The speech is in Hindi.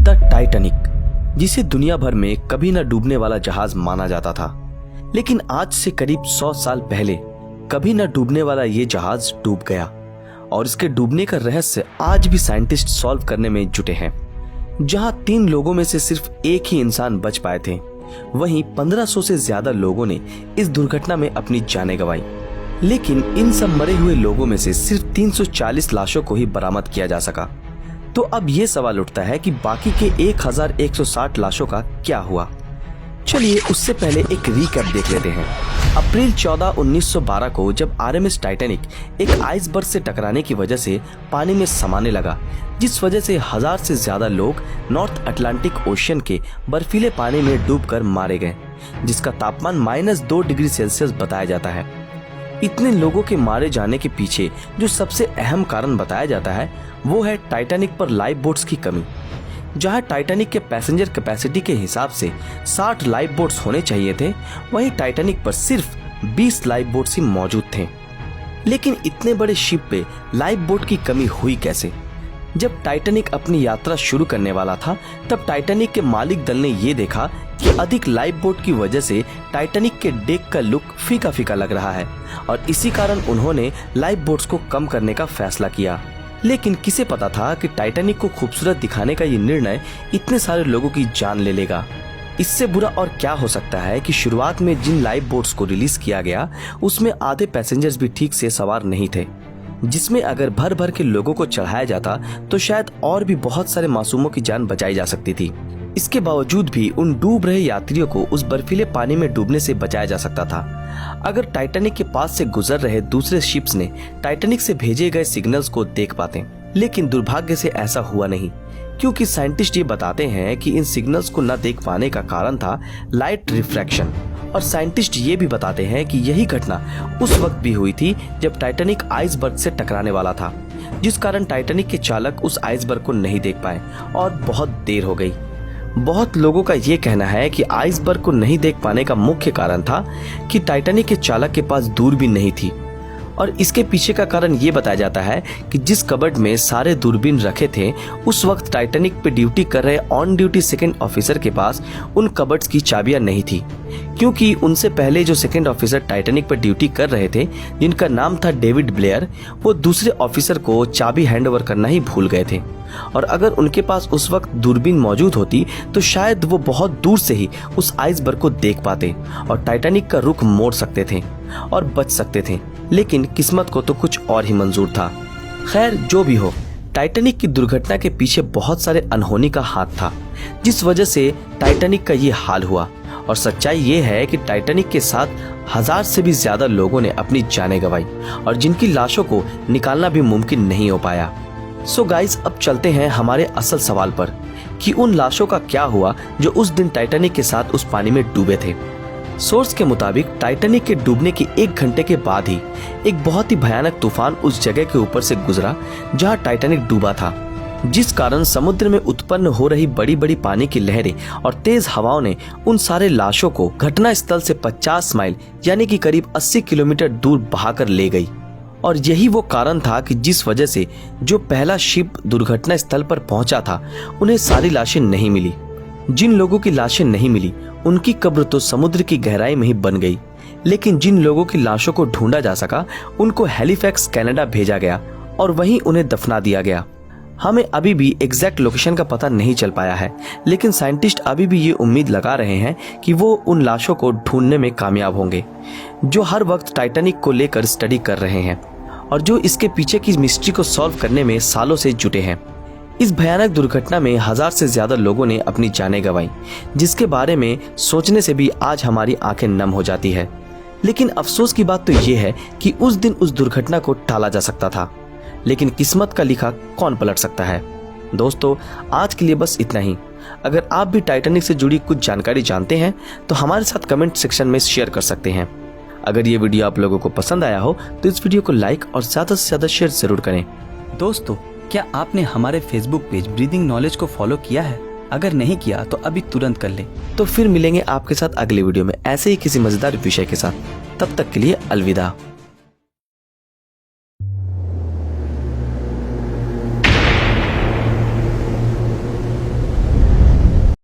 द टाइटैनिक, जिसे दुनिया भर में कभी न डूबने वाला जहाज माना जाता था, लेकिन आज से करीब 100 साल पहले कभी न डूबने वाला ये जहाज डूब गया और इसके डूबने का रहस्य आज भी साइंटिस्ट सॉल्व करने में जुटे हैं। जहां 3 लोगों में से सिर्फ एक ही इंसान बच पाए थे, वहीं 1500 से ज्यादा लोगों ने इस दुर्घटना में अपनी जानें गंवाई। लेकिन इन सब मरे हुए लोगों में से सिर्फ 340 लाशों को ही बरामद किया जा सका। तो अब ये सवाल उठता है कि बाकी के 1160 लाशों का क्या हुआ। चलिए उससे पहले एक रीकैप देख लेते हैं। अप्रैल 14, 1912 को जब आरएमएस टाइटैनिक एक आइसबर्ग से टकराने की वजह से पानी में समाने लगा, जिस वजह से 1000 से ज्यादा लोग नॉर्थ अटलांटिक ओशियन के बर्फीले पानी में डूबकर मारे गए, जिसका तापमान -2 डिग्री सेल्सियस बताया जाता है। इतने लोगों के मारे जाने के पीछे जो सबसे अहम कारण बताया जाता है वो है टाइटैनिक पर लाइफ बोट्स की कमी। जहां टाइटैनिक के पैसेंजर कैपेसिटी के हिसाब से 60 लाइफ बोट्स होने चाहिए थे, वहीं टाइटैनिक पर सिर्फ 20 लाइफ बोट्स ही मौजूद थे। लेकिन इतने बड़े शिप पे लाइफ बोट की कमी हुई कैसे? जब टाइटैनिक अपनी यात्रा शुरू करने वाला था, तब टाइटैनिक के मालिक दल ने ये देखा कि अधिक लाइफ बोट की वजह से टाइटैनिक के डेक का लुक फीका फीका लग रहा है और इसी कारण उन्होंने लाइफ बोट्स को कम करने का फैसला किया। लेकिन किसे पता था कि टाइटैनिक को खूबसूरत दिखाने का ये निर्णय इतने सारे लोगों की जान ले लेगा। इससे बुरा और क्या हो सकता है कि शुरुआत में जिन लाइफ बोट्स को रिलीज किया गया उसमें आधे पैसेंजर्स भी ठीक से सवार नहीं थे, जिसमें अगर भर भर के लोगों को चढ़ाया जाता तो शायद और भी बहुत सारे मासूमों की जान बचाई जा सकती थी। इसके बावजूद भी उन डूब रहे यात्रियों को उस बर्फीले पानी में डूबने से बचाया जा सकता था अगर टाइटैनिक के पास से गुजर रहे दूसरे शिप्स ने टाइटैनिक से भेजे गए सिग्नल्स को देख पाते। लेकिन दुर्भाग्य से ऐसा हुआ नहीं, क्योंकि साइंटिस्ट ये बताते हैं कि इन सिग्नल्स को न देख पाने का कारण था लाइट रिफ्रैक्शन। और साइंटिस्ट ये भी बताते हैं कि यही घटना उस वक्त भी हुई थी जब टाइटैनिक आइसबर्ग से टकराने वाला था, जिस कारण टाइटैनिक के चालक उस आइसबर्ग को नहीं देख पाए और बहुत देर हो गई। बहुत लोगों का ये कहना है कि आइसबर्ग को नहीं देख पाने का मुख्य कारण था कि टाइटैनिक के चालक के पास दूरबीन नहीं थी। और इसके पीछे का कारण ये बताया जाता है कि जिस कबर्ड में सारे दूरबीन रखे थे, उस वक्त टाइटैनिक पे ड्यूटी कर रहे ऑन ड्यूटी सेकंड ऑफिसर के पास उन कबर्ड्स की चाबियां नहीं थी, क्योंकि उनसे पहले जो सेकंड ऑफिसर टाइटैनिक पर ड्यूटी कर रहे थे, जिनका नाम था डेविड ब्लेयर, वो दूसरे ऑफिसर को चाबी हैंडओवर करना ही भूल गए थे। और अगर उनके पास उस वक्त दूरबीन मौजूद होती तो शायद वो बहुत दूर से ही उस आइसबर्ग को देख पाते और टाइटैनिक का रुख मोड़ सकते थे और बच सकते थे। लेकिन किस्मत को तो कुछ और ही मंजूर था। खैर, जो भी हो, टाइटैनिक की दुर्घटना के पीछे बहुत सारे अनहोनी का हाथ था, जिस वजह से टाइटैनिक का ये हाल हुआ। और सच्चाई ये है कि टाइटैनिक के साथ 1000 से भी ज्यादा लोगों ने अपनी जानें गंवाई और जिनकी लाशों को निकालना भी मुमकिन नहीं हो पाया। सो गाइस, अब चलते हैं हमारे असल सवाल पर कि उन लाशों का क्या हुआ जो उस दिन टाइटैनिक के साथ उस पानी में डूबे थे। सोर्स के मुताबिक टाइटैनिक के डूबने के 1 घंटे के बाद ही एक बहुत ही भयानक तूफान उस जगह के ऊपर से गुजरा जहां टाइटैनिक डूबा था, जिस कारण समुद्र में उत्पन्न हो रही बड़ी बड़ी पानी की लहरें और तेज हवाओं ने उन सारे लाशों को घटना स्थल से 50 माइल यानी कि करीब 80 किलोमीटर दूर बहाकर ले गई। और यही वो कारण था कि जिस वजह से जो पहला शिप दुर्घटना स्थल पर पहुंचा था, उन्हें सारी लाशें नहीं मिली। जिन लोगों की लाशें नहीं मिली उनकी कब्र तो समुद्र की गहराई में ही बन गई, लेकिन जिन लोगों की लाशों को ढूंढा जा सका उनको हैलिफैक्स कनाडा भेजा गया और वहीं उन्हें दफना दिया गया। हमें अभी भी एग्जैक्ट लोकेशन का पता नहीं चल पाया है, लेकिन साइंटिस्ट अभी भी ये उम्मीद लगा रहे हैं कि वो उन लाशों को ढूंढने में कामयाब होंगे, जो हर वक्त टाइटैनिक को लेकर स्टडी कर रहे हैं और जो इसके पीछे की मिस्ट्री को सॉल्व करने में सालों से जुटे हैं। इस भयानक दुर्घटना में 1000 से ज्यादा लोगों ने अपनी जानें गंवाई, जिसके बारे में सोचने से भी आज हमारी आंखें नम हो जाती है। लेकिन अफसोस की बात तो ये है कि उस दिन उस दुर्घटना को टाला जा सकता था, लेकिन किस्मत का लिखा कौन पलट सकता है। दोस्तों, आज के लिए बस इतना ही। अगर आप भी टाइटैनिक से जुड़ी कुछ जानकारी जानते हैं तो हमारे साथ कमेंट सेक्शन में शेयर कर सकते हैं। अगर ये वीडियो आप लोगों को पसंद आया हो तो इस वीडियो को लाइक और ज्यादा से ज्यादा शेयर जरूर करें। दोस्तों, क्या आपने हमारे फेसबुक पेज ब्रीदिंग नॉलेज को फॉलो किया है? अगर नहीं किया तो अभी तुरंत कर लें। तो फिर मिलेंगे आपके साथ अगले वीडियो में ऐसे ही किसी मजेदार विषय के साथ। तब तक के लिए अलविदा।